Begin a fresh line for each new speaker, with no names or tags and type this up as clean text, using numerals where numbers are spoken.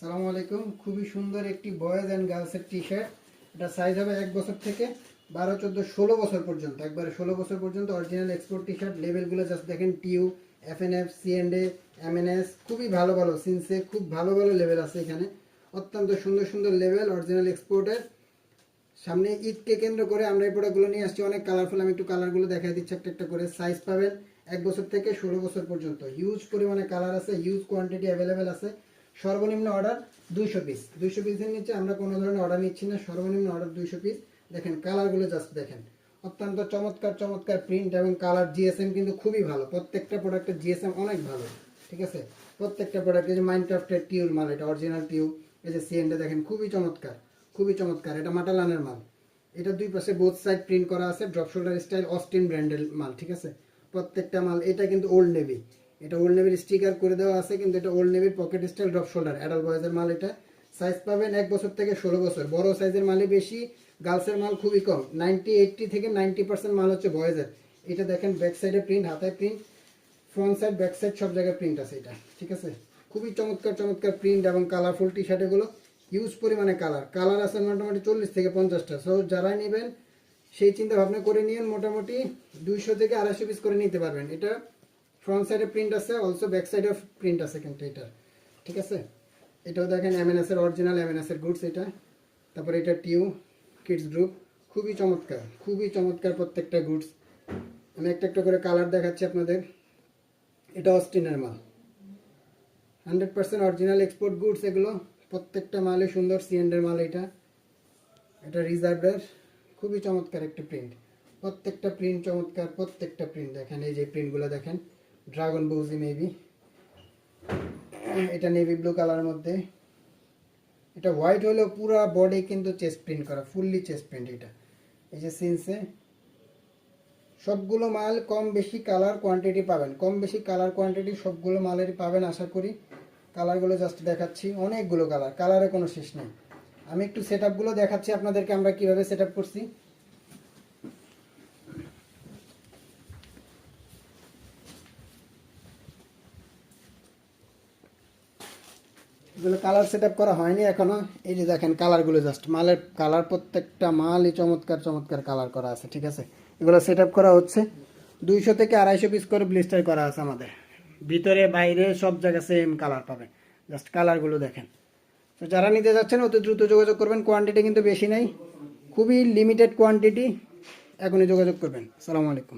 সালামু আলাইকুম। খুবই সুন্দর একটি বয়েজ অ্যান্ড গার্লসের টি শার্ট। এটা সাইজ হবে 1 বছর থেকে 12, 14, 16 বছর পর্যন্ত, একবারে 16 বছর পর্যন্ত। Original export T shirt. লেভেলগুলো জাস্ট দেখেন, টিউ, এফএনএফ, সিএনডে, এমএনএস, খুবই ভালো ভালো সিনসে, খুব ভালো ভালো লেভেল আছে এখানে। অত্যন্ত সুন্দর সুন্দর লেভেল, অরিজিনাল এক্সপোর্টের। সামনে ঈদকে কেন্দ্র করে আমরা এই প্রোডাক্টগুলো নিয়ে আসছি, অনেক কালারফুল। আমি একটু কালারগুলো দেখাই দিচ্ছি একটা একটা করে। সাইজ পাবেন 1 বছর থেকে 16 বছর পর্যন্ত। হিউজ পরিমাণে কালার আছে, হিউজ কোয়ান্টিটি অ্যাভেলেবেল আছে। সর্বনিম্ন অর্ডার 200 পিস। 200 পিসের নিচে আমরা কোনো ধরনের অর্ডার নিচ্ছি না, সর্বনিম্ন অর্ডার 200 পিস। দেখেন কালারগুলো জাস্ট দেখেন, অত্যন্ত চমৎকার চমৎকার প্রিন্ট এবং কালার। জিএসএম কিন্তু খুবই ভালো, প্রত্যেকটা প্রোডাক্টের জিএসএম অনেক ভালো, ঠিক আছে। প্রত্যেকটা প্রোডাক্ট, এই যে মাইনক্রাফটের টিউর মাল, এটা অরিজিনাল টিউ। এই যে সিএনডে দেখেন, খুবই চমৎকার, খুবই চমৎকার। এটা মাটালানের মাল। এটা দুই পাশে বোথ সাইড প্রিন্ট করা আছে, ড্রপ শোল্ডার স্টাইল, অস্টিন ব্র্যান্ডের মাল, ঠিক আছে। প্রত্যেকটা মাল। এটা কিন্তু ওল্ড নেভি, এটা ওল্ড নেভির স্টিকার করে দেওয়া আছে, কিন্তু এটা ওল্ড নেভির pocket style drop shoulder adult বয়েজের মাল। এটা সাইজ পাবেন 1 বছর থেকে 16 বছর। বড় সাইজের মালই বেশি, গার্লসের মাল খুবই কম। 80 থেকে 90% মাল হচ্ছে বয়েজের। এটা দেখেন ব্যাক সাইডে প্রিন্ট, হাতায় print, front side back side সব জায়গায় প্রিন্ট আছে এটা, ঠিক আছে। খুবই চমৎকার চমৎকার প্রিন্ট এবং কালারফুল টি শার্ট এগুলো। হিউজ পরিমাণে কালার আছে, মোটামুটি 40 থেকে 50টা। সো যারাই নেবেন সেই চিন্তা ভাবনা করে নিন, মোটামুটি 200 থেকে 250 পিস করে নিতে পারবেন। এটা ফ্রন্ট সাইডে প্রিন্ট আছে, অলসো ব্যাক সাইডে প্রিন্ট আছে কিন্তু এটা, ঠিক আছে। এটাও দেখেন এমএনএস এর অরিজিনাল এমএনএস এর গুডস এটা। তারপরে এটা টিউ কিডস গ্রুপ, খুবই চমৎকার, খুবই চমৎকার প্রত্যেকটা গুডস। আমি একটা একটা করে কালার দেখাচ্ছি আপনাদের। এটা অস্টিনের মাল, 100% অরিজিনাল এক্সপোর্ট গুডস এগুলো। প্রত্যেকটা মালে সুন্দর, সিএন্ডের মাল এটা। এটা রিজার্ভের, খুবই চমৎকার একটা প্রিন্ট। প্রত্যেকটা প্রিন্ট চমৎকার, প্রত্যেকটা প্রিন্ট দেখেন। এই যে প্রিন্টগুলো দেখেন, ড্রাগন বৌজি মেবি, এটা নেভি ব্লু কালারের মধ্যে। এটা হোয়াইট হলেও পুরো বডি কিন্তু চেস্ট প্রিন্ট করা, ফুললি চেস্ট প্রিন্ট এটা। এই যে সিনসে সবগুলো মাল কম বেশি কালার কোয়ান্টিটি পাবেন, কম বেশি কালার কোয়ান্টিটি সবগুলো মালেরই পাবেন আশা করি। কালারগুলো জাস্ট দেখাচ্ছি, অনেকগুলো কালার, কালারে কোনো শেষ নেই। আমি একটু সেট আপগুলো দেখাচ্ছি আপনাদেরকে, আমরা কীভাবে সেট আপ করছি। এগুলো কালার সেট আপ করা হয়নি এখনো। এই যে দেখেন কালারগুলো, জাস্ট মালের কালার, প্রত্যেকটা মালই চমৎকার চমৎকার কালার করা আছে, ঠিক আছে। এগুলো সেট আপ করা হচ্ছে। 200 থেকে 250 পিস করে ব্লিস্টার করা আছে আমাদের। ভিতরে বাইরে সব জায়গায় সেম কালার পাবে, জাস্ট কালারগুলো দেখেন। তো যারা নিতে যাচ্ছেন অতি দ্রুত যোগাযোগ করবেন। কোয়ান্টিটি কিন্তু বেশি নেই, খুবই লিমিটেড কোয়ান্টিটি। এখনই যোগাযোগ করবেন। আসসালামু আলাইকুম।